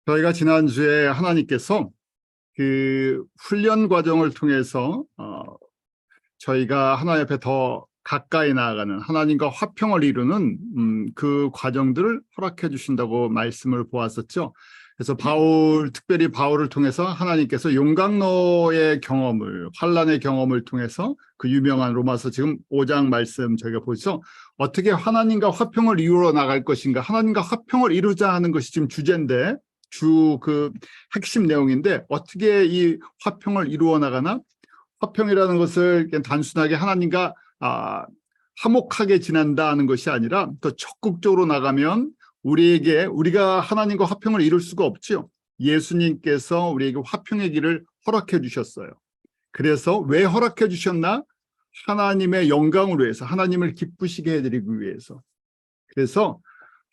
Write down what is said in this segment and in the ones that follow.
저희가 지난주에 하나님께서 그 훈련 과정을 통해서 저희가 하나님 앞에 더 가까이 나아가는 하나님과 화평을 이루는 그 과정들을 허락해 주신다고 말씀을 보았었죠. 그래서 특별히 바울을 통해서 하나님께서 용광로의 경험을, 환란의 경험을 통해서 그 유명한 로마서 지금 5장 말씀 저희가 보죠. 어떻게 하나님과 화평을 이루어 나갈 것인가, 하나님과 화평을 이루자 하는 것이 지금 주제인데, 그 핵심 내용인데, 어떻게 이 화평을 이루어 나가나? 화평이라는 것을 그냥 단순하게 하나님과 화목하게 지낸다는 것이 아니라 더 적극적으로 나가면 우리가 하나님과 화평을 이룰 수가 없지요. 예수님께서 우리에게 화평의 길을 허락해 주셨어요. 그래서 왜 허락해 주셨나? 하나님의 영광을 위해서, 하나님을 기쁘시게 해드리기 위해서. 그래서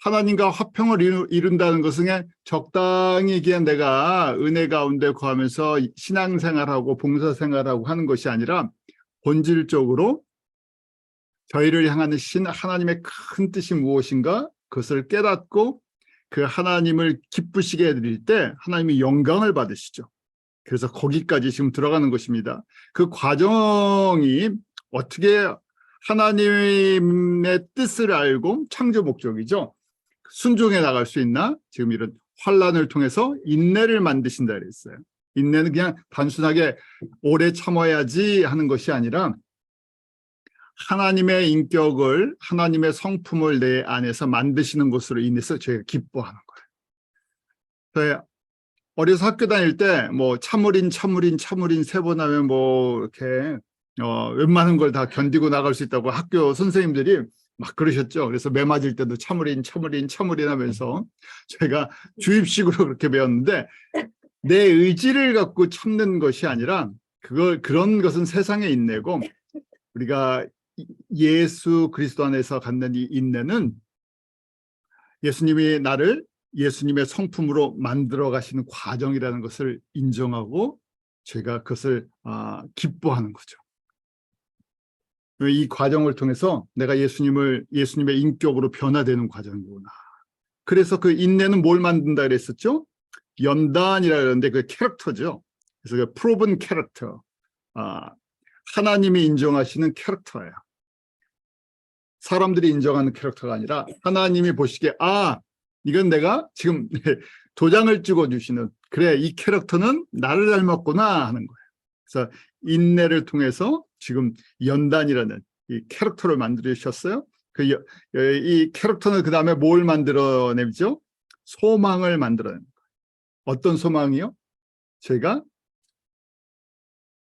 하나님과 화평을 이룬다는 것은 적당히 그냥 내가 은혜 가운데 거하면서 신앙생활하고 봉사생활하고 하는 것이 아니라 본질적으로 저희를 향하는 하나님의 큰 뜻이 무엇인가 그것을 깨닫고 그 하나님을 기쁘시게 해드릴 때 하나님이 영광을 받으시죠. 그래서 거기까지 지금 들어가는 것입니다. 그 과정이 어떻게 하나님의 뜻을 알고 창조 목적이죠. 순종해 나갈 수 있나? 지금 이런 환란을 통해서 인내를 만드신다 그랬어요. 인내는 그냥 단순하게 오래 참아야지 하는 것이 아니라 하나님의 인격을, 하나님의 성품을 내 안에서 만드시는 것으로 인해서 저희가 기뻐하는 거예요. 어려서 학교 다닐 때 뭐 참으린 3번 하면 뭐 이렇게 웬만한 걸 다 견디고 나갈 수 있다고 학교 선생님들이 막 그러셨죠. 그래서 매 맞을 때도 참으린 하면서 저희가 주입식으로 그렇게 배웠는데, 내 의지를 갖고 참는 것이 아니라 그런 것은 세상에 인내고, 우리가 예수 그리스도 안에서 갖는 이 인내는 예수님이 나를 예수님의 성품으로 만들어 가시는 과정이라는 것을 인정하고 제가 그것을 기뻐하는 거죠. 이 과정을 통해서 내가 예수님의 인격으로 변화되는 과정이구나. 그래서 그 인내는 뭘 만든다 그랬었죠? 연단이라 그러는데 그 캐릭터죠. 그래서 그 프로븐 캐릭터, 하나님이 인정하시는 캐릭터예요. 사람들이 인정하는 캐릭터가 아니라 하나님이 보시기에 이건 내가 지금 도장을 찍어주시는, 그래 이 캐릭터는 나를 닮았구나 하는 거예요. 그래서 인내를 통해서 지금 연단이라는 이 캐릭터를 만들으셨어요. 이 캐릭터는 그 다음에 뭘 만들어내죠? 소망을 만들어내는 거예요. 어떤 소망이요? 제가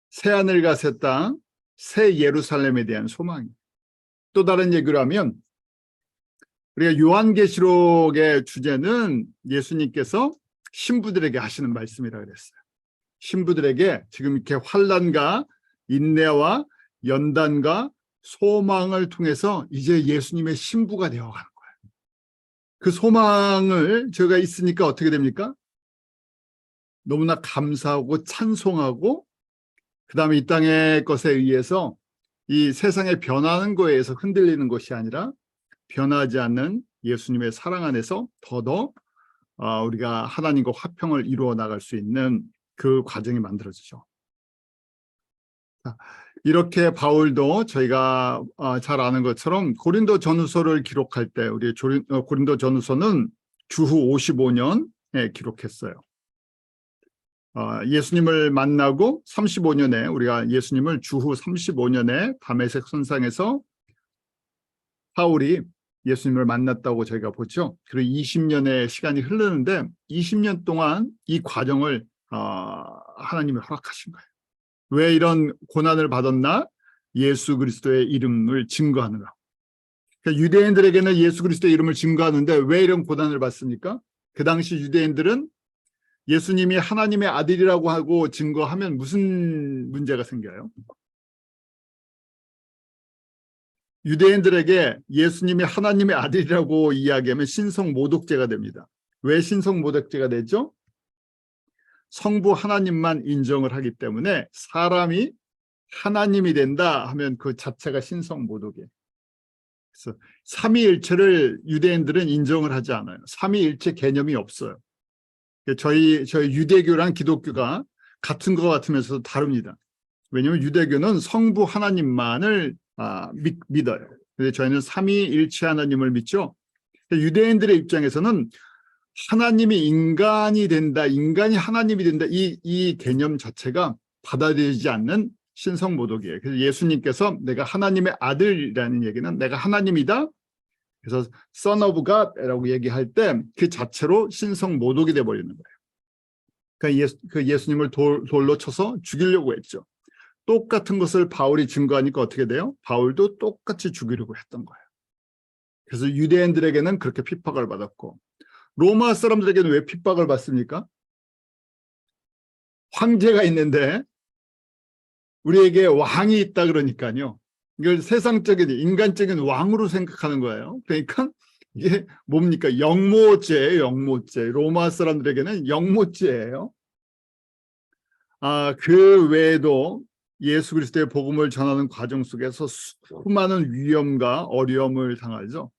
새하늘과 새 땅, 새 예루살렘에 대한 소망이에요. 또 다른 얘기로 하면 우리가 요한계시록의 주제는 예수님께서 신부들에게 하시는 말씀이라 그랬어요. 신부들에게 지금 이렇게 환난과 인내와 연단과 소망을 통해서 이제 예수님의 신부가 되어가는 거예요. 그 소망을 저희가 있으니까 어떻게 됩니까? 너무나 감사하고 찬송하고, 그 다음에 이 땅의 것에 의해서 이 세상에 변하는 거에 의해서 흔들리는 것이 아니라 변하지 않는 예수님의 사랑 안에서 더더 우리가 하나님과 화평을 이루어 나갈 수 있는 그 과정이 만들어지죠. 이렇게 바울도 저희가 잘 아는 것처럼 고린도 전후서를 기록할 때, 우리 고린도 전후서는 주후 55년에 기록했어요. 예수님을 만나고 35년에, 우리가 예수님을 주후 35년에 다메섹 선상에서 바울이 예수님을 만났다고 저희가 보죠. 그리고 20년의 시간이 흐르는데 20년 동안 이 과정을 하나님이 허락하신 거예요. 왜 이런 고난을 받았나? 예수 그리스도의 이름을 증거하느라. 그러니까 유대인들에게는 예수 그리스도의 이름을 증거하는데 왜 이런 고난을 받습니까? 그 당시 유대인들은 예수님이 하나님의 아들이라고 하고 증거하면 무슨 문제가 생겨요? 유대인들에게 예수님이 하나님의 아들이라고 이야기하면 신성모독죄가 됩니다. 왜 신성모독죄가 되죠? 성부 하나님만 인정을 하기 때문에 사람이 하나님이 된다 하면 그 자체가 신성모독이에요. 그래서 삼위일체를 유대인들은 인정을 하지 않아요. 삼위일체 개념이 없어요. 저희 유대교랑 기독교가 같은 것 같으면서도 다릅니다. 왜냐하면 유대교는 성부 하나님만을 믿어요. 근데 저희는 삼위일체 하나님을 믿죠. 유대인들의 입장에서는 하나님이 인간이 된다, 인간이 하나님이 된다, 이 개념 자체가 받아들이지 않는 신성모독이에요. 그래서 예수님께서 내가 하나님의 아들이라는 얘기는 내가 하나님이다. 그래서 Son of God라고 얘기할 때 그 자체로 신성모독이 돼버리는 거예요. 그러니까 예수님을 돌로 쳐서 죽이려고 했죠. 똑같은 것을 바울이 증거하니까 어떻게 돼요? 바울도 똑같이 죽이려고 했던 거예요. 그래서 유대인들에게는 그렇게 핍박을 받았고, 로마 사람들에게는 왜 핍박을 받습니까? 황제가 있는데 우리에게 왕이 있다 그러니까요. 이걸 세상적인 인간적인 왕으로 생각하는 거예요. 그러니까 이게 뭡니까? 영모죄예요. 영모죄. 로마 사람들에게는 영모죄예요. 그 외에도 예수 그리스도의 복음을 전하는 과정 속에서 수많은 위험과 어려움을 당하죠.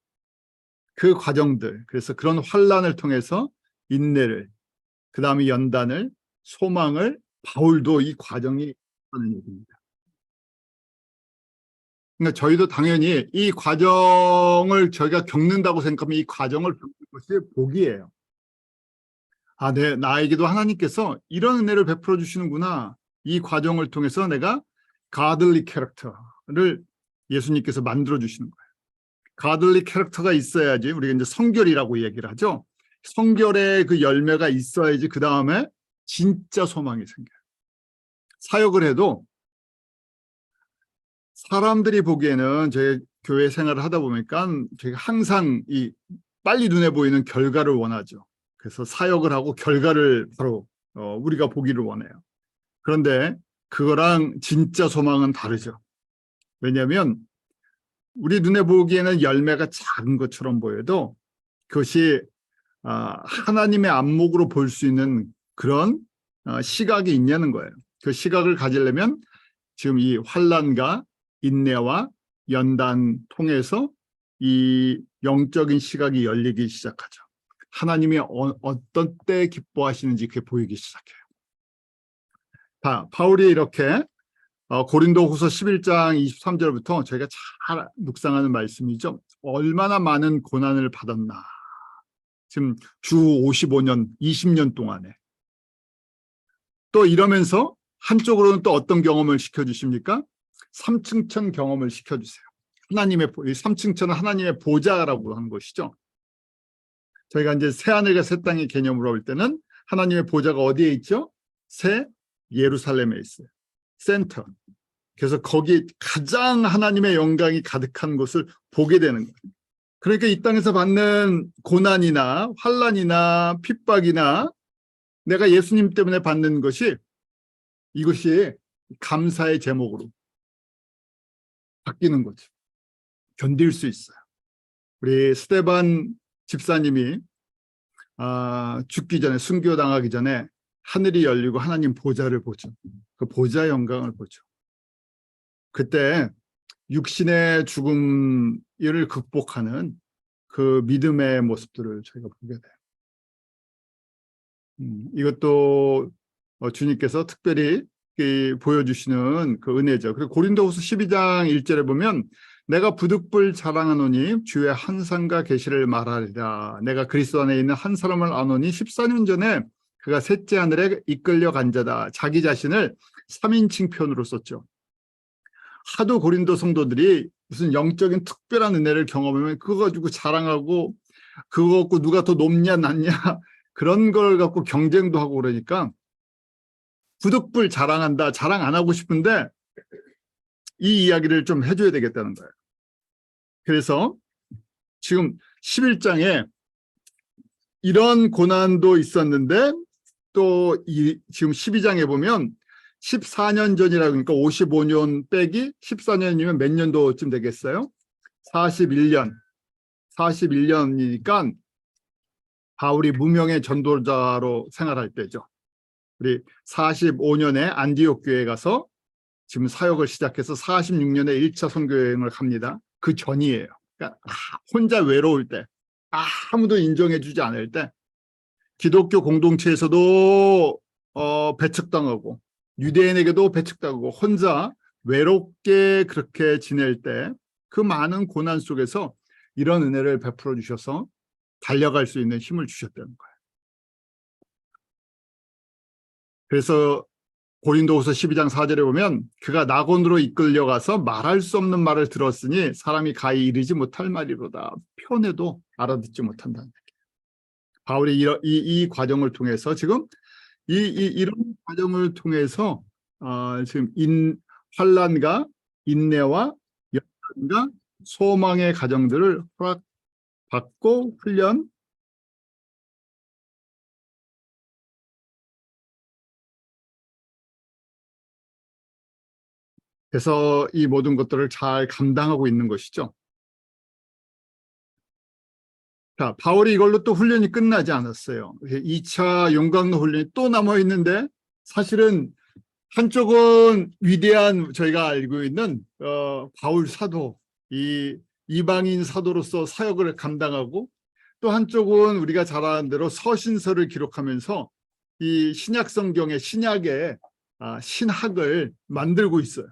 그 과정들, 그래서 그런 환난을 통해서 인내를, 그 다음에 연단을, 소망을, 바울도 이 과정이 하는 얘기입니다. 그러니까 저희도 당연히 이 과정을 저희가 겪는다고 생각하면 이 과정을 겪는 것이 복이에요. 나에게도 하나님께서 이런 은혜를 베풀어 주시는구나. 이 과정을 통해서 내가 godly character를 예수님께서 만들어 주시는 거예요. godly character가 있어야지 우리가 이제 성결이라고 얘기를 하죠. 성결의 그 열매가 있어야지 그 다음에 진짜 소망이 생겨요. 사역을 해도 사람들이 보기에는 저희 교회 생활을 하다 보니까 저희가 항상 이 빨리 눈에 보이는 결과를 원하죠. 그래서 사역을 하고 결과를 바로 우리가 보기를 원해요. 그런데 그거랑 진짜 소망은 다르죠. 왜냐하면 우리 눈에 보기에는 열매가 작은 것처럼 보여도 그것이 하나님의 안목으로 볼 수 있는 그런 시각이 있냐는 거예요. 그 시각을 가지려면 지금 이 환난과 인내와 연단 통해서 이 영적인 시각이 열리기 시작하죠. 하나님이 어떤 때 기뻐하시는지 그게 보이기 시작해요. 바울이 이렇게 고린도후서 11장 23절부터 저희가 잘 묵상하는 말씀이죠. 얼마나 많은 고난을 받았나. 지금 주 55년, 20년 동안에. 또 이러면서 한쪽으로는 또 어떤 경험을 시켜주십니까? 삼층천 경험을 시켜주세요. 삼층천은 하나님의 보좌라고 하는 것이죠. 저희가 이제 새하늘과 새 땅의 개념으로 볼 때는 하나님의 보좌가 어디에 있죠? 새 예루살렘에 있어요. 센터. 그래서 거기 가장 하나님의 영광이 가득한 곳을 보게 되는 거예요. 그러니까 이 땅에서 받는 고난이나 환난이나 핍박이나 내가 예수님 때문에 받는 것이 이것이 감사의 제목으로 바뀌는 거죠. 견딜 수 있어요. 우리 스데반 집사님이 죽기 전에, 순교당하기 전에 하늘이 열리고 하나님 보좌를 보죠. 그 보좌의 영광을 보죠. 그때 육신의 죽음을 극복하는 그 믿음의 모습들을 저희가 보게 돼요. 이것도 주님께서 특별히 보여주시는 그 은혜죠. 그리고 고린도후서 12장 1절에 보면 내가 부득불 자랑하노니 주의 한상과 계시를 말하리라. 내가 그리스도 안에 있는 한 사람을 아노니 14년 전에 그가 셋째 하늘에 이끌려 간 자다. 자기 자신을 3인칭 표현으로 썼죠. 하도 고린도 성도들이 무슨 영적인 특별한 은혜를 경험하면 그거 가지고 자랑하고 그거 갖고 누가 더 높냐 낮냐 그런 걸 갖고 경쟁도 하고 그러니까 부득불 자랑한다. 자랑 안 하고 싶은데 이 이야기를 좀 해줘야 되겠다는 거예요. 그래서 지금 11장에 이런 고난도 있었는데 또 지금 12장에 보면 14년 전이라고 그러니까 55년 빼기 14년이면 몇 년도쯤 되겠어요? 41년이니까 바울이 무명의 전도자로 생활할 때죠. 우리 45년에 안디옥 교회에 가서 지금 사역을 시작해서 46년에 1차 선교 여행을 갑니다. 그 전이에요. 그러니까 혼자 외로울 때, 아무도 인정해 주지 않을 때 기독교 공동체에서도 배척당하고 유대인에게도 배척당하고 혼자 외롭게 그렇게 지낼 때 그 많은 고난 속에서 이런 은혜를 베풀어 주셔서 달려갈 수 있는 힘을 주셨다는 거예요. 그래서 고린도후서 12장 4절에 보면 그가 낙원으로 이끌려가서 말할 수 없는 말을 들었으니 사람이 가히 이르지 못할 말이로다. 표현해도 알아듣지 못한다는 얘기예요. 바울이 이 과정을 통해서 지금 이런 과정을 통해서 지금 환난과 인내와 연단과 소망의 과정들을 허락받고 훈련 그래서 이 모든 것들을 잘 감당하고 있는 것이죠. 자, 바울이 이걸로 또 훈련이 끝나지 않았어요. 2차 용광로 훈련이 또 남아 있는데 사실은 한쪽은 위대한 저희가 알고 있는 바울 사도, 이 이방인 사도로서 사역을 감당하고 또 한쪽은 우리가 잘 아는 대로 서신서를 기록하면서 이 신약 성경의 신약의 신학을 만들고 있어요.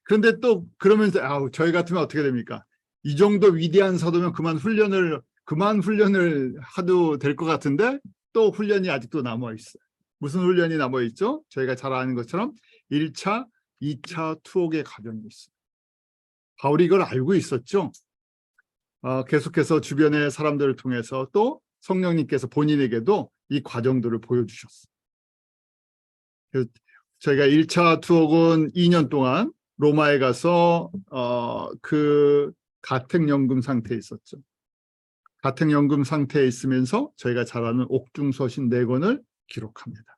그런데 또 그러면서 저희 같으면 어떻게 됩니까? 이 정도 위대한 사도면 그만 훈련을 하도 될 것 같은데 또 훈련이 아직도 남아 있어요. 무슨 훈련이 남아 있죠? 저희가 잘 아는 것처럼 1차, 2차 투옥의 과정이 있어요. 바울이 이걸 알고 있었죠. 계속해서 주변의 사람들을 통해서 또 성령님께서 본인에게도 이 과정들을 보여주셨어요. 그래서 저희가 1차 투옥은 2년 동안 로마에 가서 그 가택연금 상태에 있었죠. 가택연금 상태에 있으면서 저희가 잘 아는 옥중서신 4권을 기록합니다.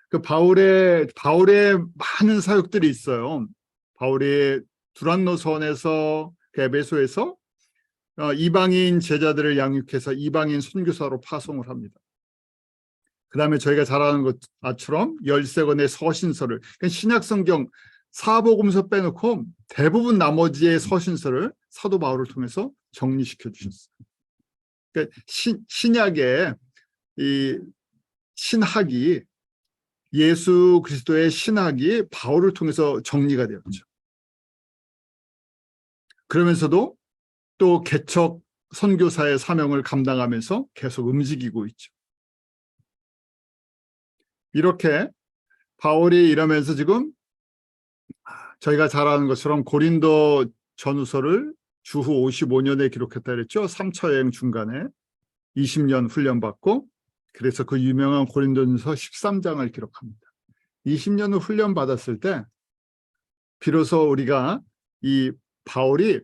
그 바울의 많은 사역들이 있어요. 바울이 두란노선에서 에베소에서 이방인 제자들을 양육해서 이방인 선교사로 파송을 합니다. 그 다음에 저희가 잘 아는 것처럼 13권의 서신서를, 그러니까 신약성경 사복음서 빼놓고 대부분 나머지의 서신서를 사도 바울을 통해서 정리시켜 주셨어요. 그러니까 신약의 이 신학이, 예수 그리스도의 신학이 바울을 통해서 정리가 되었죠. 그러면서도 또 개척 선교사의 사명을 감당하면서 계속 움직이고 있죠. 이렇게 바울이 이러면서 지금 저희가 잘 아는 것처럼 고린도 전후서를 주후 55년에 기록했다 그랬죠. 3차 여행 중간에 20년 훈련받고, 그래서 그 유명한 고린도전서 13장을 기록합니다. 20년을 훈련받았을 때 비로소 우리가 이 바울이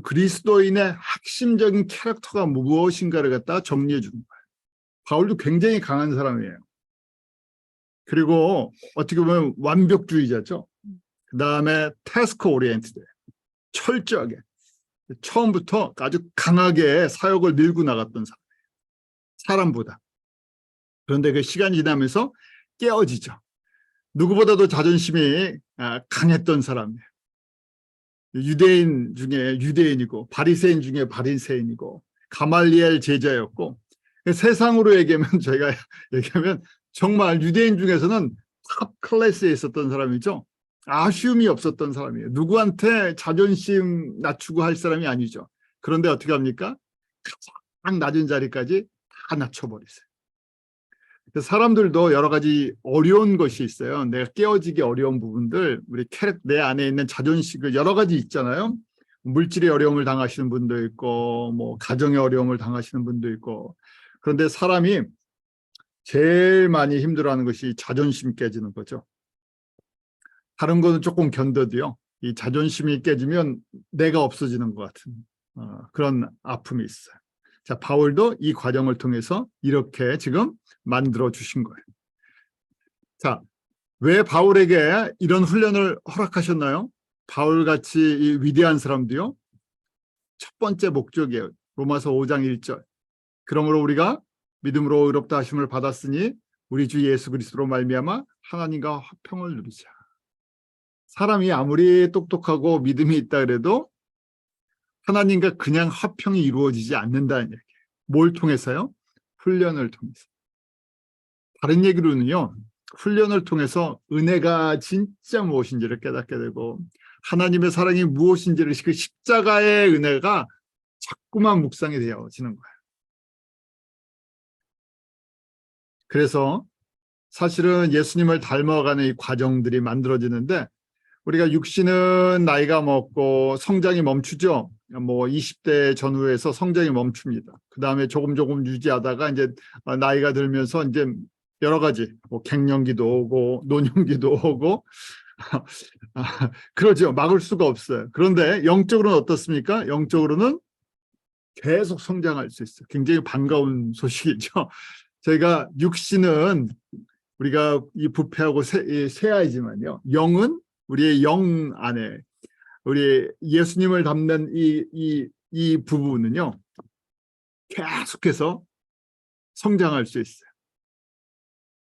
그리스도인의 핵심적인 캐릭터가 무엇인가를 갖다 정리해 주는 거예요. 바울도 굉장히 강한 사람이에요. 그리고 어떻게 보면 완벽주의자죠. 그 다음에 태스크 오리엔티드, 철저하게 처음부터 아주 강하게 사역을 밀고 나갔던 사람보다. 그런데 그 시간이 지나면서 깨어지죠. 누구보다도 자존심이 강했던 사람이에요. 유대인 중에 유대인이고 바리새인 중에 바리새인이고 가말리엘 제자였고, 세상으로 얘기하면 저희가 얘기하면 정말 유대인 중에서는 탑 클래스에 있었던 사람이죠. 아쉬움이 없었던 사람이에요. 누구한테 자존심 낮추고 할 사람이 아니죠. 그런데 어떻게 합니까? 가장 낮은 자리까지 다 낮춰버리세요. 사람들도 여러 가지 어려운 것이 있어요. 내가 깨어지기 어려운 부분들, 우리 내 안에 있는 자존심, 여러 가지 있잖아요. 물질의 어려움을 당하시는 분도 있고, 뭐 가정의 어려움을 당하시는 분도 있고. 그런데 사람이 제일 많이 힘들어하는 것이 자존심 깨지는 거죠. 다른 거는 조금 견뎌도요, 이 자존심이 깨지면 내가 없어지는 것 같은 그런 아픔이 있어요. 자, 바울도 이 과정을 통해서 이렇게 지금 만들어 주신 거예요. 자, 왜 바울에게 이런 훈련을 허락하셨나요? 바울같이 이 위대한 사람도요, 첫 번째 목적이에요. 로마서 5장 1절. 그러므로 우리가 믿음으로 의롭다 하심을 받았으니 우리 주 예수 그리스도로 말미암아 하나님과 화평을 누리자. 사람이 아무리 똑똑하고 믿음이 있다 그래도 하나님과 그냥 화평이 이루어지지 않는다는 얘기예요. 뭘 통해서요? 훈련을 통해서. 다른 얘기로는요, 훈련을 통해서 은혜가 진짜 무엇인지를 깨닫게 되고 하나님의 사랑이 무엇인지를 그 십자가의 은혜가 자꾸만 묵상이 되어지는 거예요. 그래서 사실은 예수님을 닮아가는 이 과정들이 만들어지는데 우리가 육신은 나이가 먹고 성장이 멈추죠. 뭐 20대 전후에서 성장이 멈춥니다. 그 다음에 조금 유지하다가 이제 나이가 들면서 이제 여러 가지 뭐 갱년기도 오고 노년기도 오고 그러죠. 막을 수가 없어요. 그런데 영적으로는 어떻습니까? 영적으로는 계속 성장할 수 있어요. 굉장히 반가운 소식이죠. 저희가 육신은 우리가 이 부패하고 쇠하지만요. 영은 우리의 영 안에 우리 예수님을 담는 이 부분은요. 계속해서 성장할 수 있어요.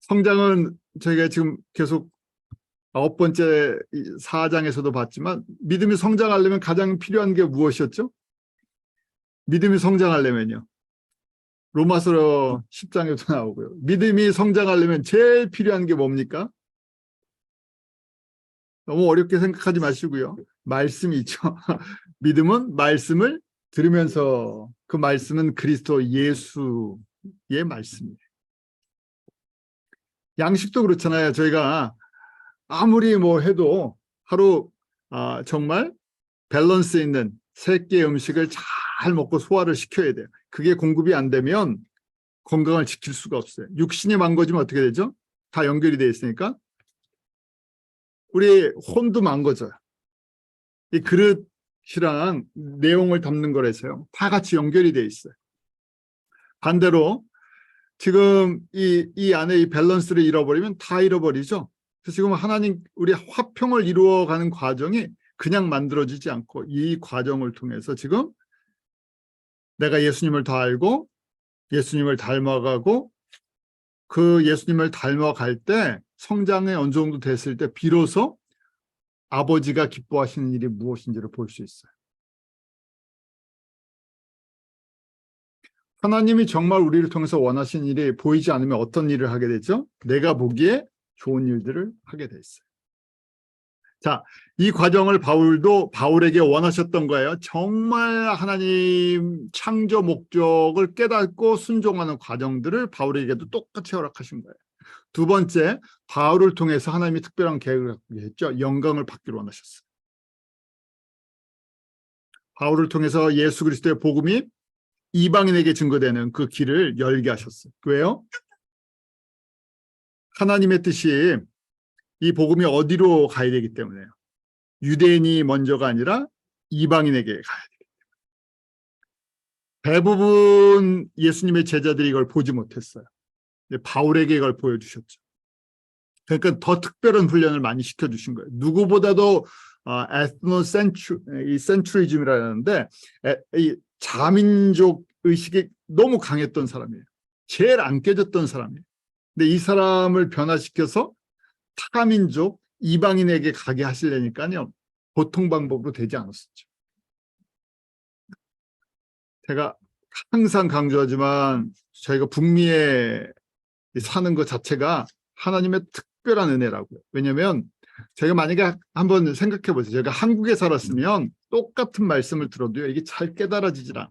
성장은 저희가 지금 계속 9번째 4장에서도 봤지만 믿음이 성장하려면 가장 필요한 게 무엇이었죠? 믿음이 성장하려면요. 로마서 10장에도 나오고요. 믿음이 성장하려면 제일 필요한 게 뭡니까? 너무 어렵게 생각하지 마시고요. 말씀이 있죠. 믿음은 말씀을 들으면서 그 말씀은 그리스도 예수의 말씀이에요. 양식도 그렇잖아요. 저희가 아무리 뭐 해도 하루 정말 밸런스 있는 3끼의 음식을 잘 먹고 소화를 시켜야 돼요. 그게 공급이 안 되면 건강을 지킬 수가 없어요. 육신이 망가지면 어떻게 되죠? 다 연결이 돼 있으니까 우리 혼도 망가져요. 이 그릇이랑 내용을 담는 거라서요. 다 같이 연결이 돼 있어요. 반대로 지금 이 안에 이 밸런스를 잃어버리면 다 잃어버리죠. 그래서 지금 하나님 우리 화평을 이루어가는 과정이 그냥 만들어지지 않고 이 과정을 통해서 지금 내가 예수님을 더 알고 예수님을 닮아가고 그 예수님을 닮아갈 때 성장이 어느 정도 됐을 때 비로소 아버지가 기뻐하시는 일이 무엇인지를 볼 수 있어요. 하나님이 정말 우리를 통해서 원하시는 일이 보이지 않으면 어떤 일을 하게 되죠? 내가 보기에 좋은 일들을 하게 돼 있어요. 자, 이 과정을 바울에게 원하셨던 거예요. 정말 하나님 창조 목적을 깨닫고 순종하는 과정들을 바울에게도 똑같이 허락하신 거예요. 두 번째, 바울을 통해서 하나님이 특별한 계획을 갖고 했죠. 영광을 받기로 원하셨어요. 바울을 통해서 예수 그리스도의 복음이 이방인에게 증거되는 그 길을 열게 하셨어요. 왜요? 하나님의 뜻이 이 복음이 어디로 가야 되기 때문에요. 유대인이 먼저가 아니라 이방인에게 가야 되기 때문에. 대부분 예수님의 제자들이 이걸 보지 못했어요. 바울에게 이걸 보여주셨죠. 그러니까 더 특별한 훈련을 많이 시켜주신 거예요. 누구보다도 센트리즘이라는데 이 자민족 의식이 너무 강했던 사람이에요. 제일 안 깨졌던 사람이에요. 근데 이 사람을 변화시켜서 타민족 이방인에게 가게 하시려니까요. 보통 방법으로 되지 않았었죠. 제가 항상 강조하지만 저희가 북미에 사는 것 자체가 하나님의 특별한 은혜라고요. 왜냐하면 저희가 만약에 한번 생각해 보세요. 저희가 한국에 살았으면 똑같은 말씀을 들어도요. 이게 잘 깨달아지질 않아요.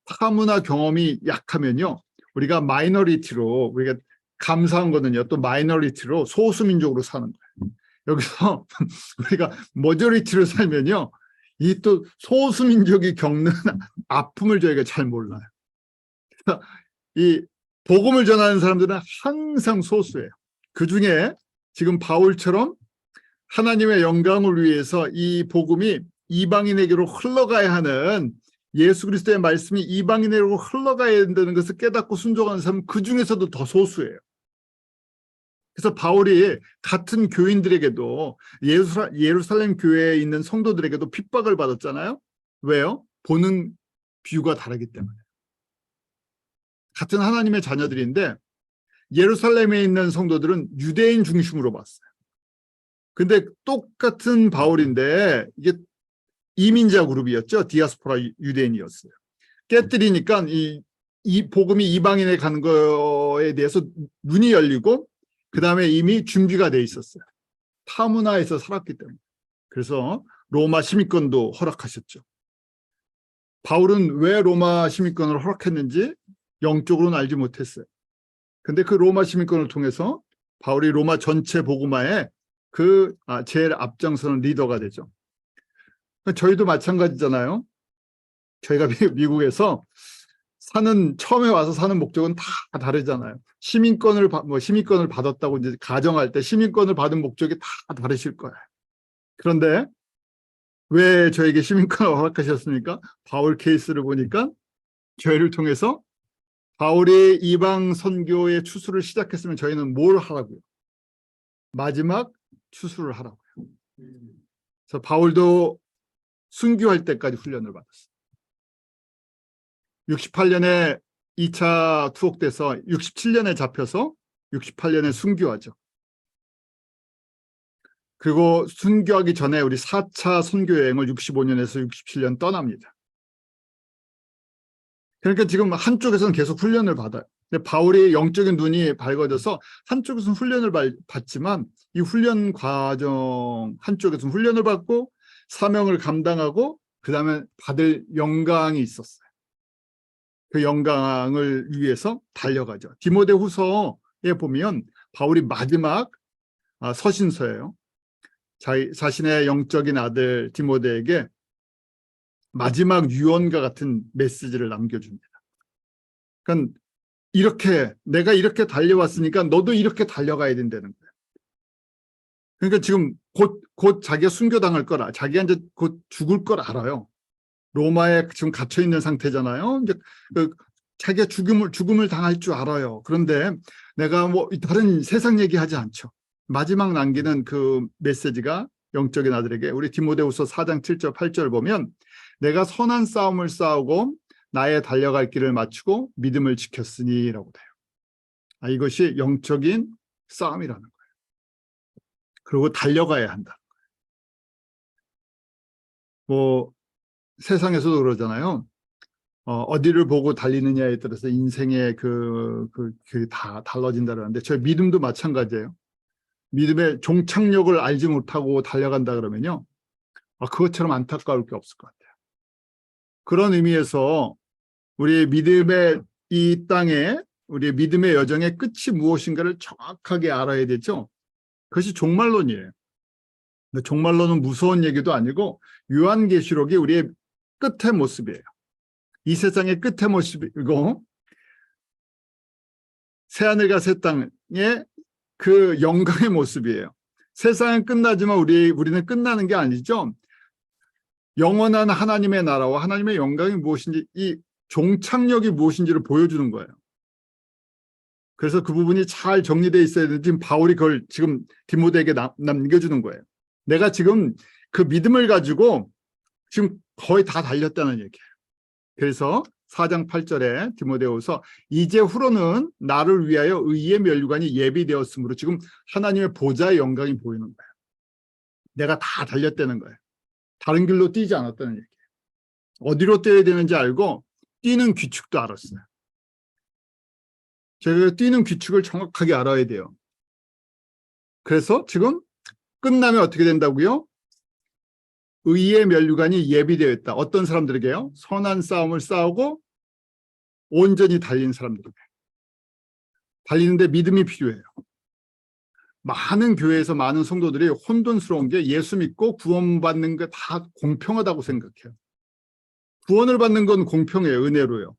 타문화 경험이 약하면요. 우리가 마이너리티로 우리가 감사한 거는요. 또 마이너리티로 소수민족으로 사는 거예요. 여기서 우리가 머저리티로 살면요. 이 또 소수민족이 겪는 아픔을 저희가 잘 몰라요. 이 복음을 전하는 사람들은 항상 소수예요. 그중에 지금 바울처럼 하나님의 영광을 위해서 이 복음이 이방인에게로 흘러가야 하는 예수 그리스도의 말씀이 이방인에게로 흘러가야 된다는 것을 깨닫고 순종하는 사람은 그중에서도 더 소수예요. 그래서 바울이 같은 교인들에게도 예루살렘 교회에 있는 성도들에게도 핍박을 받았잖아요. 왜요? 보는 뷰가 다르기 때문에. 같은 하나님의 자녀들인데 예루살렘에 있는 성도들은 유대인 중심으로 봤어요. 근데 똑같은 바울인데 이게 이민자 그룹이었죠. 디아스포라 유대인이었어요. 깨뜨리니까 이 이 복음이 이방인에 가는 거에 대해서 눈이 열리고 그 다음에 이미 준비가 돼 있었어요. 타문화에서 살았기 때문에. 그래서 로마 시민권도 허락하셨죠. 바울은 왜 로마 시민권을 허락했는지 영적으로는 알지 못했어요. 근데 그 로마 시민권을 통해서 바울이 로마 전체 복음화에 제일 앞장서는 리더가 되죠. 저희도 마찬가지잖아요. 저희가 미국에서 처음에 와서 사는 목적은 다 다르잖아요. 시민권을 받았다고 이제 가정할 때 시민권을 받은 목적이 다 다르실 거예요. 그런데 왜 저에게 시민권을 허락하셨습니까? 바울 케이스를 보니까 저희를 통해서 바울이 이방 선교의 추수를 시작했으면 저희는 뭘 하라고요? 마지막 추수를 하라고요. 그래서 바울도 순교할 때까지 훈련을 받았어요. 68년에 2차 투옥돼서 67년에 잡혀서 68년에 순교하죠. 그리고 순교하기 전에 우리 4차 선교 여행을 65년에서 67년 떠납니다. 그러니까 지금 한쪽에서는 계속 훈련을 받아요. 근데 바울이 영적인 눈이 밝아져서 한쪽에서는 훈련을 받지만 이 훈련 과정 한쪽에서는 훈련을 받고 사명을 감당하고 그 다음에 받을 영광이 있었어요. 그 영광을 위해서 달려가죠. 디모데후서에 보면 바울이 마지막 서신서예요. 자신의 영적인 아들 디모데에게 마지막 유언과 같은 메시지를 남겨줍니다. 그러니까 내가 이렇게 달려왔으니까 너도 이렇게 달려가야 된다는 거예요. 그러니까 지금 곧 자기가 순교당할 거라, 자기가 이제 곧 죽을 걸 알아요. 로마에 지금 갇혀 있는 상태잖아요. 이제 자기가 죽음을 당할 줄 알아요. 그런데 내가 다른 세상 얘기하지 않죠. 마지막 남기는 그 메시지가 영적인 아들에게 우리 디모데후서 4장 7절 8절 보면 내가 선한 싸움을 싸우고 나의 달려갈 길을 마치고 믿음을 지켰으니라고 돼요. 이것이 영적인 싸움이라는 거예요. 그리고 달려가야 한다. 세상에서도 그러잖아요. 어디를 보고 달리느냐에 따라서 인생의 다 달라진다는데 저희 믿음도 마찬가지예요. 믿음의 종착역을 알지 못하고 달려간다 그러면요. 그것처럼 안타까울 게 없을 것 같아요. 그런 의미에서 우리 믿음의 이 땅에 우리의 믿음의 여정의 끝이 무엇인가를 정확하게 알아야 되죠. 그것이 종말론이에요. 종말론은 무서운 얘기도 아니고 요한계시록이 우리의 끝의 모습이에요. 이 세상의 끝의 모습이고 새하늘과 새 땅의 그 영광의 모습이에요. 세상은 끝나지만 우리는 끝나는 게 아니죠. 영원한 하나님의 나라와 하나님의 영광이 무엇인지 이 종착역이 무엇인지를 보여주는 거예요. 그래서 그 부분이 잘 정리되어 있어야 되는데 지금 바울이 그걸 지금 디모데에게 남겨주는 거예요. 내가 지금 그 믿음을 가지고 지금 거의 다 달렸다는 얘기예요. 그래서 4장 8절에 디모데후서 이제 후로는 나를 위하여 의의 면류관이 예비되었으므로 지금 하나님의 보좌의 영광이 보이는 거예요. 내가 다 달렸다는 거예요. 다른 길로 뛰지 않았다는 얘기예요. 어디로 뛰어야 되는지 알고 뛰는 규칙도 알았어요. 제가 뛰는 규칙을 정확하게 알아야 돼요. 그래서 지금 끝나면 어떻게 된다고요? 의의 면류관이 예비되어 있다. 어떤 사람들에게요? 선한 싸움을 싸우고 온전히 달린 사람들에게. 달리는데 믿음이 필요해요. 많은 교회에서 많은 성도들이 혼돈스러운 게 예수 믿고 구원받는 게 다 공평하다고 생각해요. 구원을 받는 건 공평해요. 은혜로요.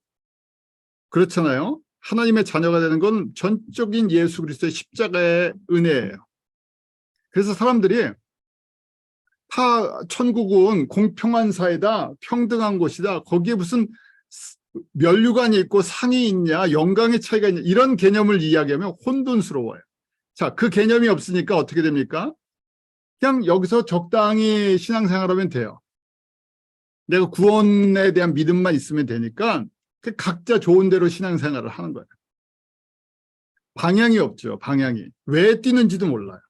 그렇잖아요. 하나님의 자녀가 되는 건 전적인 예수 그리스도의 십자가의 은혜예요. 그래서 사람들이 다 천국은 공평한 사회다, 평등한 곳이다, 거기에 무슨 면류관이 있고 상이 있냐, 영광의 차이가 있냐, 이런 개념을 이야기하면 혼돈스러워요. 자, 그 개념이 없으니까 어떻게 됩니까? 그냥 여기서 적당히 신앙생활하면 돼요. 내가 구원에 대한 믿음만 있으면 되니까 각자 좋은 대로 신앙생활을 하는 거예요. 방향이 없죠. 방향이. 왜 뛰는지도 몰라요.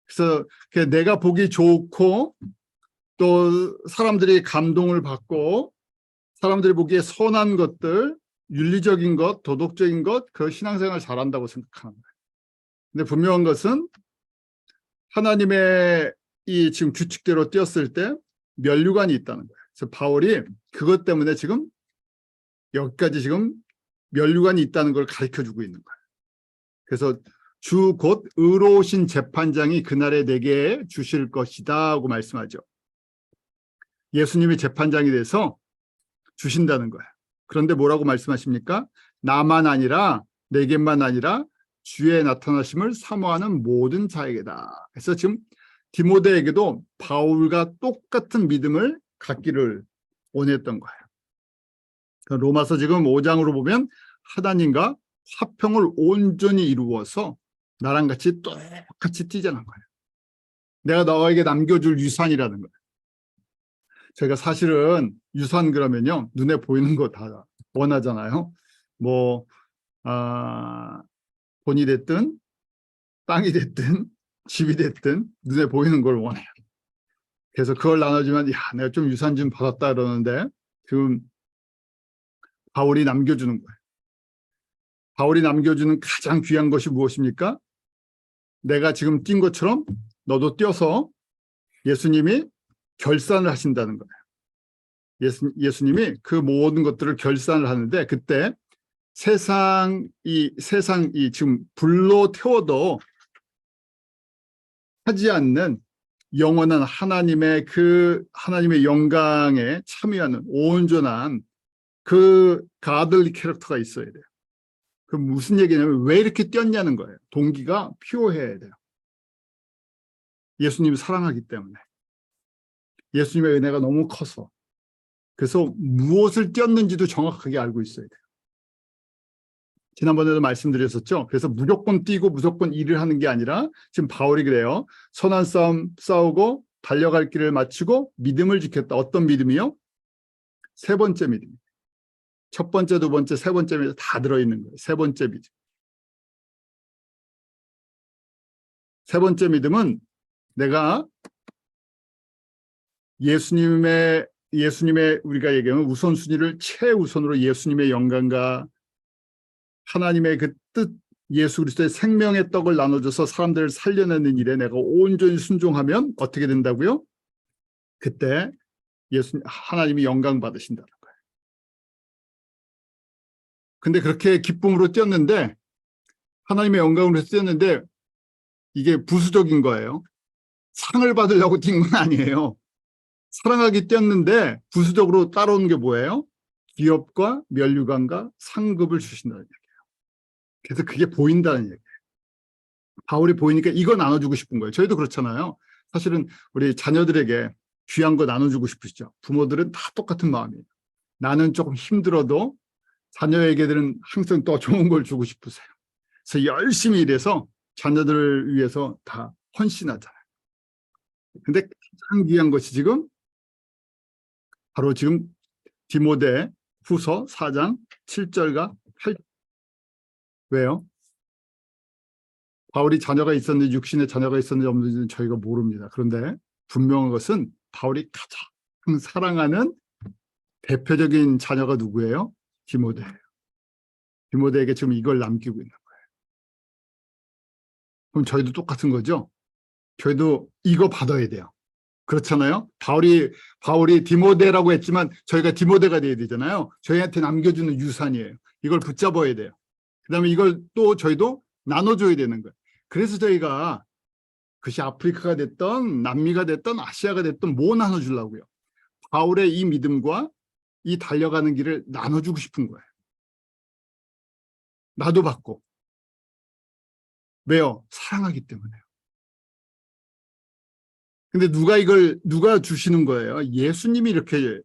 그래서 내가 보기 좋고 또 사람들이 감동을 받고 사람들이 보기에 선한 것들 윤리적인 것, 도덕적인 것, 그 신앙생활 잘한다고 생각하는 거예요. 근데 분명한 것은 하나님의 이 지금 규칙대로 뛰었을 때 면류관이 있다는 거예요. 그래서 바울이 그것 때문에 지금 여기까지 지금 면류관이 있다는 걸 가르쳐주고 있는 거예요. 그래서 주 곧 의로우신 재판장이 그날에 내게 주실 것이다 하고 말씀하죠. 예수님이 재판장이 돼서 주신다는 거예요. 그런데 뭐라고 말씀하십니까? 나만 아니라 내게만 아니라 주의 나타나심을 사모하는 모든 자에게다. 그래서 지금 디모데에게도 바울과 똑같은 믿음을 갖기를 원했던 거예요. 로마서 지금 5장으로 보면 하나님과 화평을 온전히 이루어서 나랑 같이 똑같이 뛰자는 거예요. 내가 너에게 남겨줄 유산이라는 거예요. 저희가 사실은 유산 그러면요, 눈에 보이는 거 다 원하잖아요. 뭐 돈이 됐든 땅이 됐든 집이 됐든 눈에 보이는 걸 원해요. 그래서 그걸 나눠주면 야, 내가 좀 유산 좀 받았다 그러는데 지금 바울이 남겨주는 거예요. 바울이 남겨주는 가장 귀한 것이 무엇입니까? 내가 지금 뛴 것처럼 너도 뛰어서 예수님이 결산을 하신다는 거예요. 예수님이 그 모든 것들을 결산을 하는데 그때 세상이 지금 불로 태워도 하지 않는 영원한 하나님의 영광에 참여하는 온전한 그 가들리 캐릭터가 있어야 돼요. 그 무슨 얘기냐면 왜 이렇게 뛰었냐는 거예요. 동기가 피오해야 돼요. 예수님을 사랑하기 때문에. 예수님의 은혜가 너무 커서. 그래서 무엇을 뛰었는지도 정확하게 알고 있어야 돼요. 지난번에도 말씀드렸었죠. 그래서 무조건 뛰고 무조건 일을 하는 게 아니라 지금 바울이 그래요. 선한 싸움 싸우고 달려갈 길을 마치고 믿음을 지켰다. 어떤 믿음이요? 세 번째 믿음. 첫 번째, 두 번째, 세 번째 믿음 다 들어있는 거예요. 세 번째 믿음. 세 번째 믿음은 내가 예수님의 우리가 얘기하면 우선순위를 최우선으로 예수님의 영광과 하나님의 그 뜻, 예수 그리스도의 생명의 떡을 나눠줘서 사람들을 살려내는 일에 내가 온전히 순종하면 어떻게 된다고요? 그때 하나님이 영광 받으신다는 거예요. 근데 그렇게 기쁨으로 뛰었는데 하나님의 영광으로 뛰었는데 이게 부수적인 거예요. 상을 받으려고 뛴 건 아니에요. 사랑하기 뛰었는데 부수적으로 따라오는 게 뭐예요? 기업과 면류관과 상급을 주신다는 얘기예요. 그래서 그게 보인다는 얘기예요. 바울이 보이니까 이거 나눠주고 싶은 거예요. 저희도 그렇잖아요. 사실은 우리 자녀들에게 귀한 거 나눠주고 싶으시죠. 부모들은 다 똑같은 마음이에요. 나는 조금 힘들어도 자녀에게들은 항상 더 좋은 걸 주고 싶으세요. 그래서 열심히 일해서 자녀들을 위해서 다 헌신하잖아요. 근데 가장 귀한 것이 지금 바로 지금 디모데 후서 4장 7절과 8절. 왜요? 바울이 자녀가 있었는지 육신의 자녀가 있었는지 없는지는 저희가 모릅니다. 그런데 분명한 것은 바울이 가장 사랑하는 대표적인 자녀가 누구예요? 디모데예요. 디모데에게 지금 이걸 남기고 있는 거예요. 그럼 저희도 똑같은 거죠? 저희도 이거 받아야 돼요. 그렇잖아요? 바울이 디모데라고 했지만 저희가 디모데가 돼야 되잖아요. 저희한테 남겨주는 유산이에요. 이걸 붙잡아야 돼요. 그다음에 이걸 또 저희도 나눠줘야 되는 거예요. 그래서 저희가 그것이 아프리카가 됐던 남미가 됐던 아시아가 됐던 뭐 나눠주려고요? 바울의 이 믿음과 이 달려가는 길을 나눠주고 싶은 거예요. 나도 받고. 왜요? 사랑하기 때문에요. 근데 누가 주시는 거예요? 예수님이 이렇게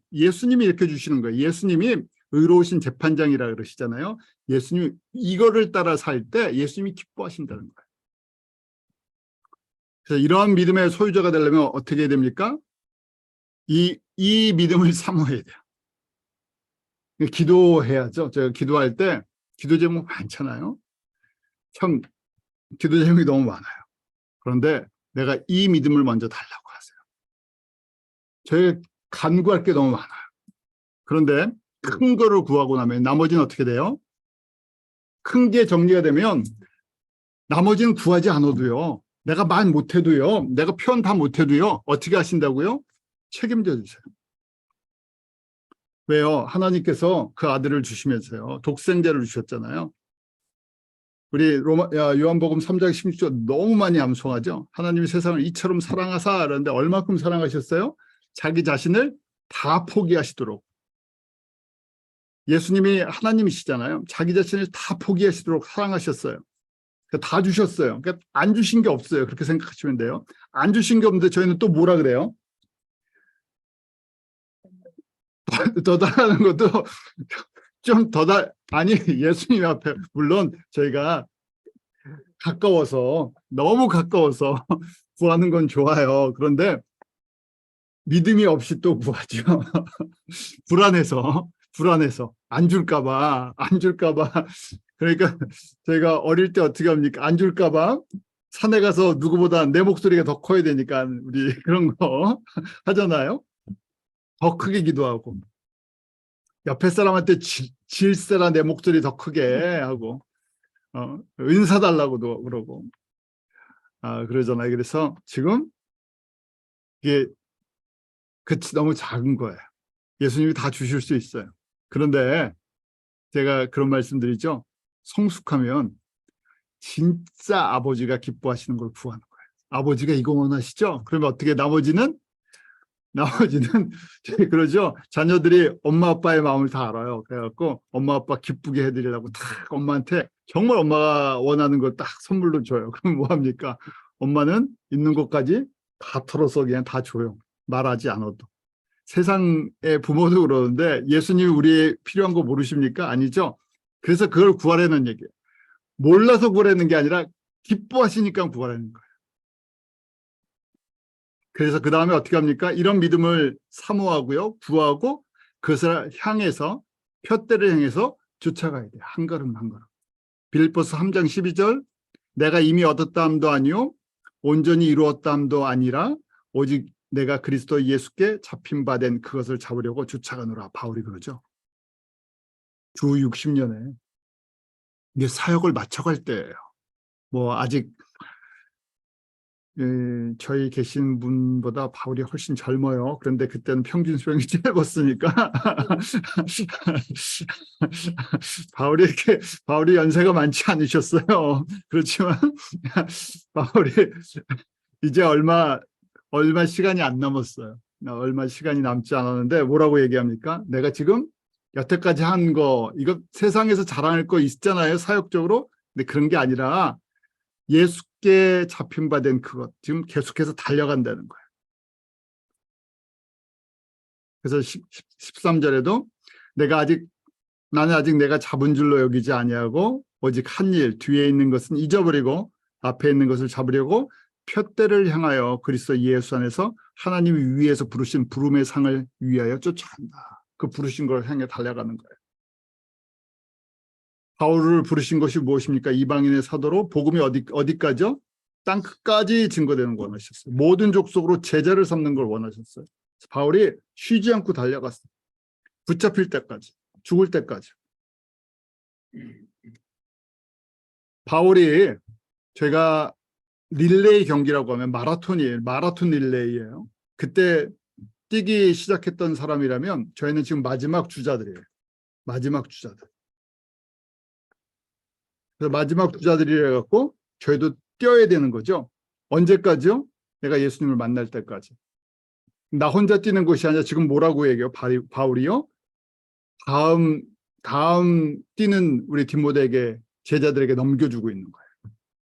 주시는 거예요. 예수님이 의로우신 재판장이라 그러시잖아요. 예수님이 이거를 따라 살 때 예수님이 기뻐하신다는 거예요. 그래서 이러한 믿음의 소유자가 되려면 어떻게 해야 됩니까? 이 믿음을 사모해야 돼요. 기도해야죠. 제가 기도할 때 기도 제목 많잖아요. 참 기도 제목이 너무 많아요. 그런데 내가 이 믿음을 먼저 달라고 하세요. 저희 간구할 게 너무 많아요. 그런데 큰 거를 구하고 나면 나머지는 어떻게 돼요? 큰 게 정리가 되면 나머지는 구하지 않아도요. 내가 말 못해도요. 내가 표현 다 못해도요. 어떻게 하신다고요? 책임져 주세요. 왜요? 하나님께서 그 아들을 주시면서요. 독생자를 주셨잖아요. 우리 요한복음 3장 16절 너무 많이 암송하죠. 하나님이 세상을 이처럼 사랑하사 그러는데 얼마큼 사랑하셨어요? 자기 자신을 다 포기하시도록. 예수님이 하나님이시잖아요. 자기 자신을 다 포기하시도록 사랑하셨어요. 다 주셨어요. 그러니까 안 주신 게 없어요. 그렇게 생각하시면 돼요. 안 주신 게 없는데 저희는 또 뭐라 그래요? 더 달라는 것도 좀 아니 예수님 앞에 물론 저희가 가까워서 너무 가까워서 구하는 건 좋아요. 그런데 믿음이 없이 또 구하죠. 불안해서 안 줄까 봐. 그러니까 저희가 어릴 때 어떻게 합니까? 안 줄까 봐 산에 가서 누구보다 내 목소리가 더 커야 되니까 우리 그런 거 하잖아요. 더 크게 기도하고 옆에 사람한테 질세라 내 목소리 더 크게 하고 은사 달라고도 그러고 그러잖아요. 그래서 지금 이게 너무 작은 거예요. 예수님이 다 주실 수 있어요. 그런데 제가 그런 말씀드리죠. 성숙하면 진짜 아버지가 기뻐하시는 걸 구하는 거예요. 아버지가 이거 원하시죠? 그러면 어떻게 나머지는 그러죠. 자녀들이 엄마 아빠의 마음을 다 알아요. 그래갖고 엄마 아빠 기쁘게 해드리려고 딱 엄마한테 정말 엄마가 원하는 걸 딱 선물로 줘요. 그럼 뭐 합니까? 엄마는 있는 것까지 다 털어서 그냥 다 줘요. 말하지 않아도. 세상의 부모도 그러는데 예수님이 우리의 필요한 거 모르십니까? 아니죠. 그래서 그걸 구하라는 얘기예요. 몰라서 구하라는 게 아니라 기뻐하시니까 구하라는 거예요. 그래서 그 다음에 어떻게 합니까? 이런 믿음을 사모하고요. 구하고 그것을 향해서 푯대를 향해서 쫓아가야 돼요. 한 걸음 한 걸음. 빌립보서 3장 12절 내가 이미 얻었다함도 아니요 온전히 이루었다함도 아니라 오직 내가 그리스도 예수께 잡힌 바 된 그것을 잡으려고 쫓아가노라. 바울이 그러죠. 주 60년에 이게 사역을 마쳐갈 때예요. 뭐 아직 저희 계신 분보다 바울이 훨씬 젊어요. 그런데 그때는 평균 수명이 짧았으니까 바울이 연세가 많지 않으셨어요. 그렇지만 바울이 이제 얼마 시간이 안 남았어요. 얼마 시간이 남지 않았는데 뭐라고 얘기합니까? 내가 지금 여태까지 한 거 이거 세상에서 자랑할 거 있잖아요. 사역적으로. 근데 그런 게 아니라 예수께 잡힌 바 된 그것 지금 계속해서 달려간다는 거예요. 그래서 13절에도 나는 아직 내가 잡은 줄로 여기지 아니하고 오직 한 일 뒤에 있는 것은 잊어버리고 앞에 있는 것을 잡으려고 푯대를 향하여 그리스도 예수 안에서 하나님이 위에서 부르신 부름의 상을 위하여 쫓아간다. 그 부르신 걸 향해 달려가는 거예요. 바울을 부르신 것이 무엇입니까? 이방인의 사도로 복음이 어디까지요? 땅 끝까지 증거되는 걸 원하셨어요. 모든 족속으로 제자를 삼는 걸 원하셨어요. 바울이 쉬지 않고 달려갔어요. 붙잡힐 때까지, 죽을 때까지. 바울이 제가 릴레이 경기라고 하면 마라톤 릴레이예요. 그때 뛰기 시작했던 사람이라면 저희는 지금 마지막 주자들이에요. 마지막 주자들. 그래서 마지막 주자들이라 갖고 저희도 뛰어야 되는 거죠. 언제까지요? 내가 예수님을 만날 때까지. 나 혼자 뛰는 것이 아니라 지금 뭐라고 얘기해요? 바울이요? 다음 뛰는 우리 디모데에게 제자들에게 넘겨주고 있는 거예요.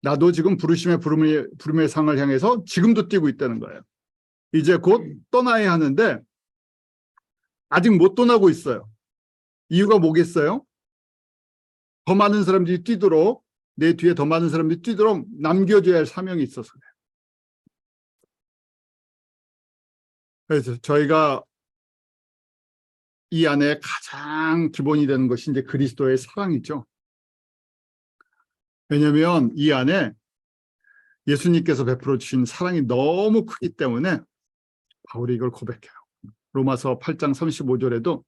나도 지금 부름의 상을 향해서 지금도 뛰고 있다는 거예요. 이제 곧 떠나야 하는데 아직 못 떠나고 있어요. 이유가 뭐겠어요? 더 많은 사람들이 뛰도록 내 뒤에 더 많은 사람들이 뛰도록 남겨줘야 할 사명이 있어서 그래요. 그래서 저희가 이 안에 가장 기본이 되는 것이 이제 그리스도의 사랑이죠. 왜냐하면 이 안에 예수님께서 베풀어 주신 사랑이 너무 크기 때문에 바울이 이걸 고백해요. 로마서 8장 35절에도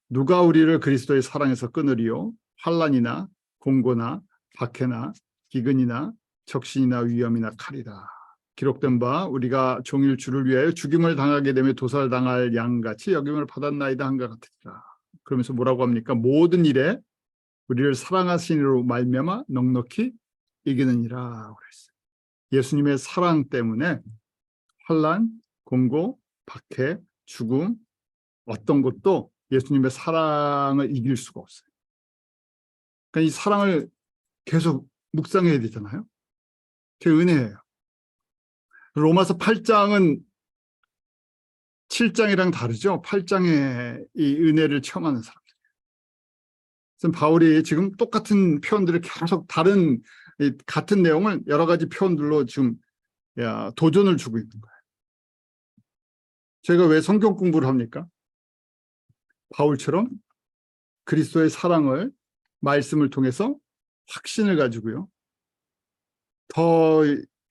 누가 우리를 그리스도의 사랑에서 끊으리요? 환난이나 공고나 박해나 기근이나 적신이나 위험이나 칼이다. 기록된 바 우리가 종일 주를 위하여 죽임을 당하게 되며 도살당할 양같이 여김을 받았나이다 한것 같으리라. 그러면서 뭐라고 합니까? 모든 일에 우리를 사랑하시니로 말미암아 넉넉히 이기느니라 그랬어요. 예수님의 사랑 때문에 환난, 공고, 박해, 죽음 어떤 것도 예수님의 사랑을 이길 수가 없어요. 그러니까 이 사랑을 계속 묵상해야 되잖아요. 그게 은혜예요. 로마서 8장은 7장이랑 다르죠. 8장에 이 은혜를 체험하는 사람들. 바울이 지금 똑같은 표현들을 계속 다른 같은 내용을 여러 가지 표현들로 지금 도전을 주고 있는 거예요. 저희가 왜 성경 공부를 합니까? 바울처럼 그리스도의 사랑을 말씀을 통해서 확신을 가지고요. 더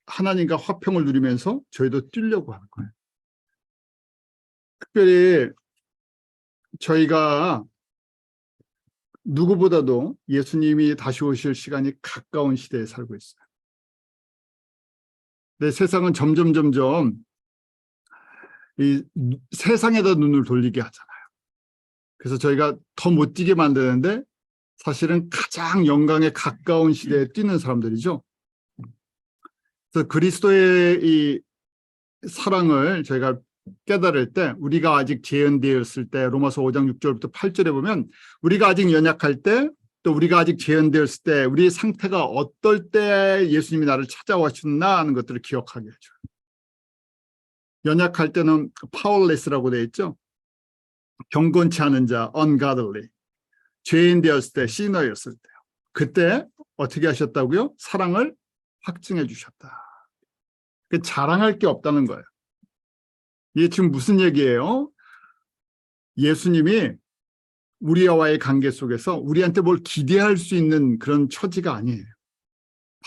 하나님과 화평을 누리면서 저희도 뛰려고 하는 거예요. 특별히 저희가 누구보다도 예수님이 다시 오실 시간이 가까운 시대에 살고 있어요. 근데 세상은 점점 이 세상에다 눈을 돌리게 하잖아요. 그래서 저희가 더 못 뛰게 만드는데 사실은 가장 영광에 가까운 시대에 뛰는 사람들이죠. 그래서 그리스도의 이 사랑을 저희가 깨달을 때 우리가 아직 재현되었을 때 로마서 5장 6절부터 8절에 보면 우리가 아직 연약할 때 또 우리가 아직 재현되었을 때 우리의 상태가 어떨 때 예수님이 나를 찾아오셨나 하는 것들을 기억하게 해줘요. 연약할 때는 powerless라고 되어 있죠. 경건치 않은 자, ungodly. 죄인 되었을 때, 시너였을 때요. 그때 어떻게 하셨다고요? 사랑을 확증해 주셨다. 자랑할 게 없다는 거예요. 이게 지금 무슨 얘기예요? 예수님이 우리와의 관계 속에서 우리한테 뭘 기대할 수 있는 그런 처지가 아니에요.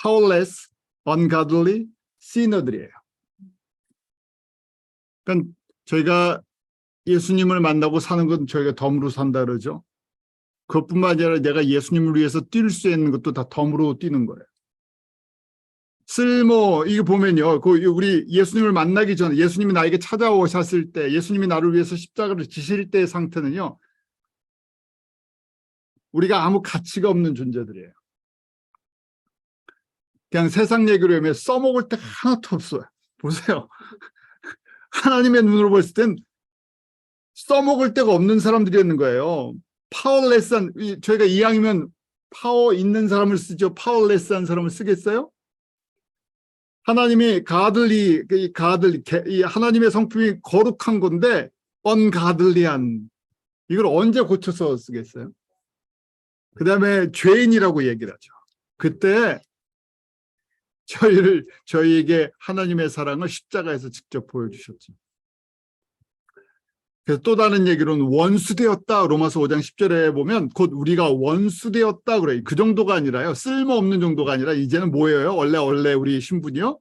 powerless, ungodly, sinner들이에요. 그러니까 저희가 예수님을 만나고 사는 건 저희가 덤으로 산다 그러죠. 그것뿐만 아니라 내가 예수님을 위해서 뛸 수 있는 것도 다 덤으로 뛰는 거예요. 이거 보면요. 우리 예수님을 만나기 전에 예수님이 나에게 찾아오셨을 때 예수님이 나를 위해서 십자가를 지실 때의 상태는요. 우리가 아무 가치가 없는 존재들이에요. 그냥 세상 얘기로 하면 써먹을 때 하나도 없어요. 보세요. 하나님의 눈으로 봤을 땐 써먹을 데가 없는 사람들이었는 거예요. 파워레스한, 저희가 이왕이면 파워 있는 사람을 쓰죠. 파워레스한 사람을 쓰겠어요? 하나님이 이 하나님의 성품이 거룩한 건데 언가들리한 이걸 언제 고쳐서 쓰겠어요? 그 다음에 죄인이라고 얘기를 하죠. 그때 저희에게 하나님의 사랑을 십자가에서 직접 보여주셨죠. 그래서 또 다른 얘기로는 원수되었다. 로마서 5장 10절에 보면 곧 우리가 원수되었다 그래요. 그 정도가 아니라요. 쓸모없는 정도가 아니라 이제는 뭐예요? 원래 우리 신분이요.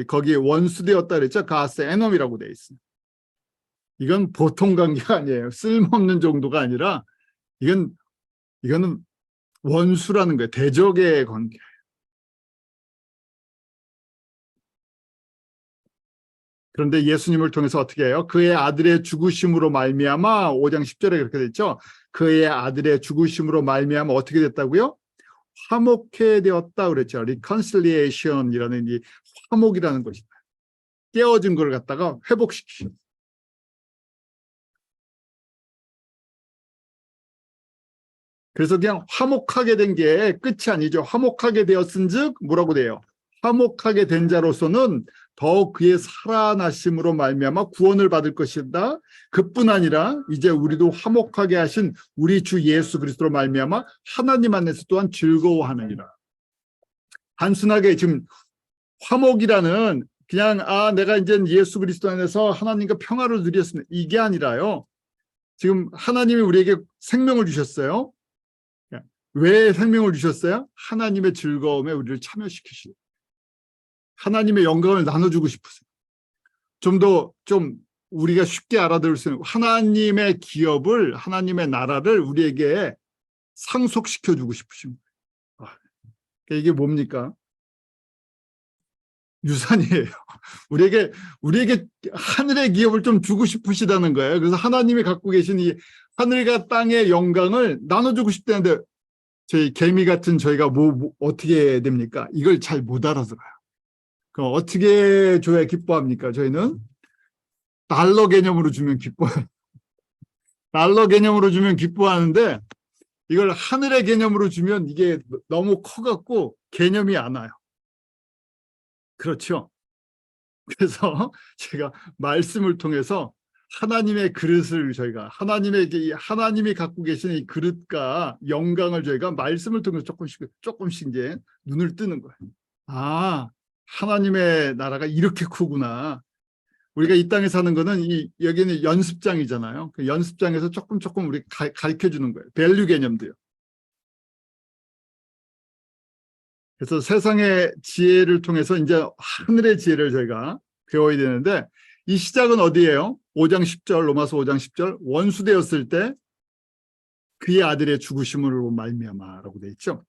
거기 원수되었다 그랬죠. 가스 에넘이라고 돼 있어요. 이건 보통 관계가 아니에요. 쓸모없는 정도가 아니라 이거는 원수라는 거예요. 대적의 관계. 그런데 예수님을 통해서 어떻게 해요? 그의 아들의 죽으심으로 말미암아 5장 10절에 그렇게 됐죠. 그의 아들의 죽으심으로 말미암아 어떻게 됐다고요? 화목해 되었다 그랬죠. reconciliation이라는 이 화목이라는 것이다. 깨어진 걸 갖다가 회복시키죠. 그래서 그냥 화목하게 된 게 끝이 아니죠. 화목하게 되었은즉 뭐라고 돼요? 화목하게 된 자로서는 더욱 그의 살아나심으로 말미암아 구원을 받을 것이다. 그뿐 아니라 이제 우리도 화목하게 하신 우리 주 예수 그리스도로 말미암아 하나님 안에서 또한 즐거워하느니라. 단순하게 지금 화목이라는 그냥 내가 이제 예수 그리스도 안에서 하나님과 평화를 누렸습니다. 이게 아니라요. 지금 하나님이 우리에게 생명을 주셨어요. 왜 생명을 주셨어요? 하나님의 즐거움에 우리를 참여시키시고 하나님의 영광을 나눠주고 싶으세요. 좀 우리가 쉽게 알아들을 수 있는 하나님의 기업을, 하나님의 나라를 우리에게 상속시켜 주고 싶으신 거예요. 이게 뭡니까? 유산이에요. 우리에게 하늘의 기업을 좀 주고 싶으시다는 거예요. 그래서 하나님이 갖고 계신 이 하늘과 땅의 영광을 나눠주고 싶다는데 저희 개미 같은 저희가 어떻게 해야 됩니까? 이걸 잘 못 알아들어요. 그럼 어떻게 줘야 기뻐합니까? 저희는 달러 개념으로 주면 기뻐해요. 달러 개념으로 주면 기뻐하는데 이걸 하늘의 개념으로 주면 이게 너무 커갖고 개념이 안 와요. 그렇죠? 그래서 제가 말씀을 통해서 하나님의 그릇을 저희가 하나님이 갖고 계신 이 그릇과 영광을 저희가 말씀을 통해서 조금씩 이제 눈을 뜨는 거예요. 아, 하나님의 나라가 이렇게 크구나. 우리가 이 땅에 사는 거는 여기는 연습장이잖아요. 그 연습장에서 조금 우리 가르쳐 주는 거예요. 밸류 개념도요. 그래서 세상의 지혜를 통해서 이제 하늘의 지혜를 저희가 배워야 되는데 이 시작은 어디예요? 5장 10절, 로마서 5장 10절. 원수되었을 때 그의 아들의 죽으심으로 말미암아라고 되어 있죠.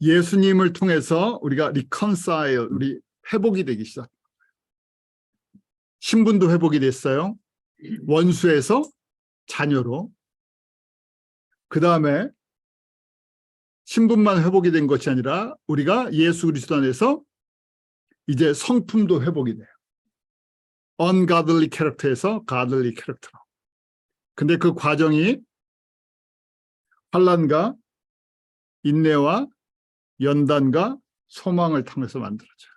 예수님을 통해서 우리가 reconcile, 우리 회복이 되기 시작. 신분도 회복이 됐어요. 원수에서 자녀로. 그 다음에 신분만 회복이 된 것이 아니라 우리가 예수 그리스도 안에서 이제 성품도 회복이 돼요. ungodly character에서 godly character로. 근데 그 과정이 환난과 인내와 연단과 소망을 통해서 만들어져요.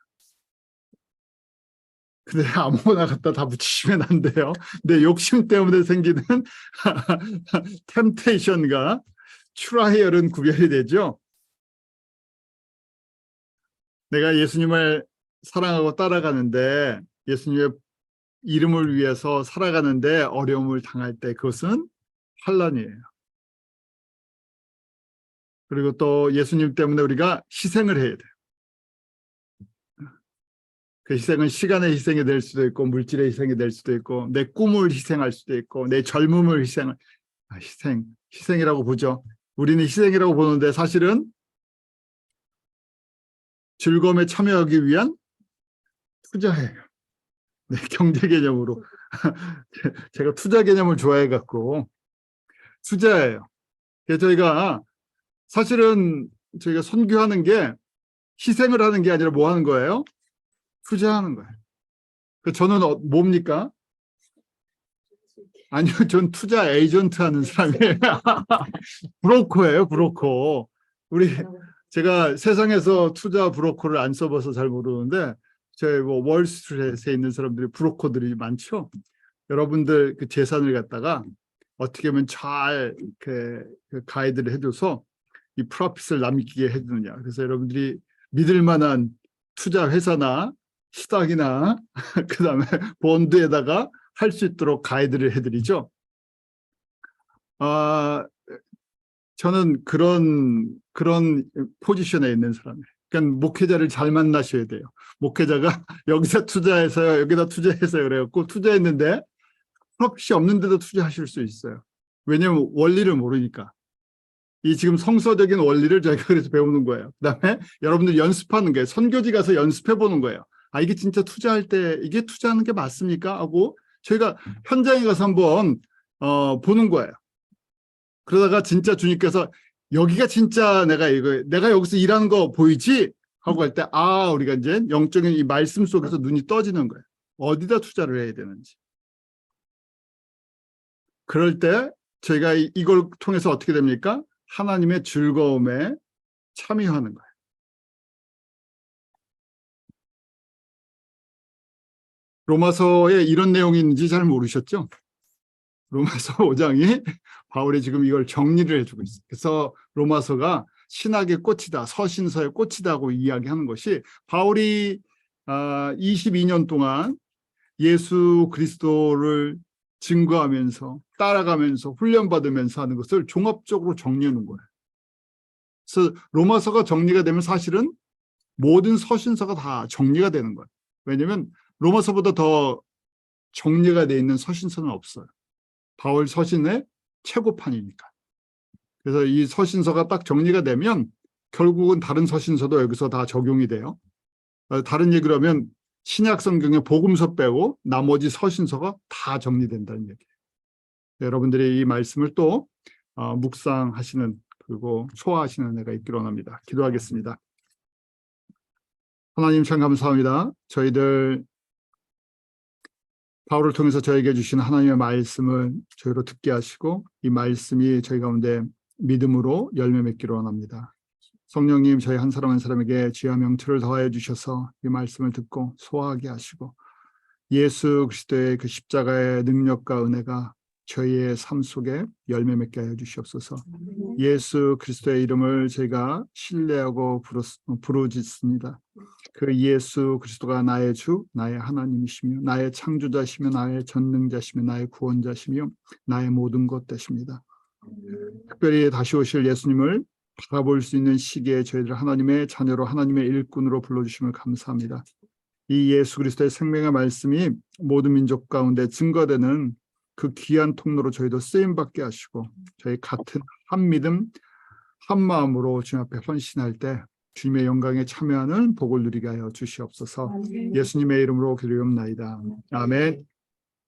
근데 아무거나 갖다 다 붙이시면 안 돼요. 내 욕심 때문에 생기는 템테이션과 트라이얼은 구별이 되죠. 내가 예수님을 사랑하고 따라가는데 예수님의 이름을 위해서 살아가는데 어려움을 당할 때 그것은 환난이에요. 그리고 또 예수님 때문에 우리가 희생을 해야 돼요. 그 희생은 시간의 희생이 될 수도 있고 물질의 희생이 될 수도 있고 내 꿈을 희생할 수도 있고 내 젊음을 희생이라고 보죠. 우리는 희생이라고 보는데 사실은 즐거움에 참여하기 위한 투자예요. 네, 경제 개념으로. 제가 투자 개념을 좋아해 갖고 투자예요. 그래서 저희가 사실은 저희가 선교하는 게 희생을 하는 게 아니라 뭐 하는 거예요? 투자하는 거예요. 저는 뭡니까? 아니요, 전 투자 에이전트 하는 사람이에요. 브로커예요, 브로커. 제가 세상에서 투자 브로커를 안 써봐서 잘 모르는데, 저희 월스트리트에 있는 사람들이 브로커들이 많죠. 여러분들 그 재산을 갖다가 어떻게 하면 잘 그 가이드를 해줘서 이 프로핏을 남기게 해주느냐. 그래서 여러분들이 믿을 만한 투자 회사나 스탁이나 그다음에 본드에다가 할 수 있도록 가이드를 해드리죠. 저는 그런 포지션에 있는 사람이에요. 그러니까 목회자를 잘 만나셔야 돼요. 목회자가 여기서 투자해서요, 여기다 투자해서요 그래갖고 투자했는데 프로핏이 없는데도 투자하실 수 있어요. 왜냐하면 원리를 모르니까. 이 지금 성서적인 원리를 저희가 그래서 배우는 거예요. 그다음에 여러분들 연습하는 거예요. 선교지 가서 연습해 보는 거예요. 이게 진짜 투자할 때 이게 투자하는 게 맞습니까? 하고 저희가 현장에 가서 한번 보는 거예요. 그러다가 진짜 주님께서 여기가 진짜 내가 여기서 일하는 거 보이지? 하고 할 때 우리가 이제 영적인 이 말씀 속에서 눈이 떠지는 거예요. 어디다 투자를 해야 되는지. 그럴 때 저희가 이걸 통해서 어떻게 됩니까? 하나님의 즐거움에 참여하는 거예요. 로마서에 이런 내용이 있는지 잘 모르셨죠? 로마서 5장이 바울이 지금 이걸 정리를 해주고 있어요. 그래서 로마서가 신학의 꽃이다, 서신서의 꽃이다고 이야기하는 것이 바울이 22년 동안 예수 그리스도를 증거하면서 따라가면서 훈련받으면서 하는 것을 종합적으로 정리하는 거예요. 그래서 로마서가 정리가 되면 사실은 모든 서신서가 다 정리가 되는 거예요. 왜냐하면 로마서보다 더 정리가 되어 있는 서신서는 없어요. 바울 서신의 최고판이니까. 그래서 이 서신서가 딱 정리가 되면 결국은 다른 서신서도 여기서 다 적용이 돼요. 다른 얘기로 하면 신약 성경의 복음서 빼고 나머지 서신서가 다 정리된다는 얘기예요. 여러분들이 이 말씀을 또 묵상하시는 그리고 소화하시는 은혜가 있기를 원합니다. 기도하겠습니다. 하나님 참 감사합니다. 저희들 바울을 통해서 저에게 주신 하나님의 말씀을 저희로 듣게 하시고 이 말씀이 저희 가운데 믿음으로 열매 맺기를 원합니다. 성령님 저희 한 사람 한 사람에게 지혜와 명철을 더하여 주셔서 이 말씀을 듣고 소화하게 하시고 예수 그리스도의 그 십자가의 능력과 은혜가 저희의 삶 속에 열매 맺게 하여 주시옵소서. 예수 그리스도의 이름을 저희가 신뢰하고 부르짖습니다. 그 예수 그리스도가 나의 주, 나의 하나님이시며 나의 창조자시며 나의 전능자시며 나의 구원자시며 나의 모든 것 되십니다. 특별히 다시 오실 예수님을 바라볼 수 있는 시기에 저희들 하나님의 자녀로 하나님의 일꾼으로 불러주심을 감사합니다. 이 예수 그리스도의 생명의 말씀이 모든 민족 가운데 증거되는 그 귀한 통로로 저희도 쓰임받게 하시고 저희 같은 한 믿음 한 마음으로 주님 앞에 헌신할 때 주님의 영광에 참여하는 복을 누리게 하여 주시옵소서. 예수님의 이름으로 기도하옵나이다. 아멘.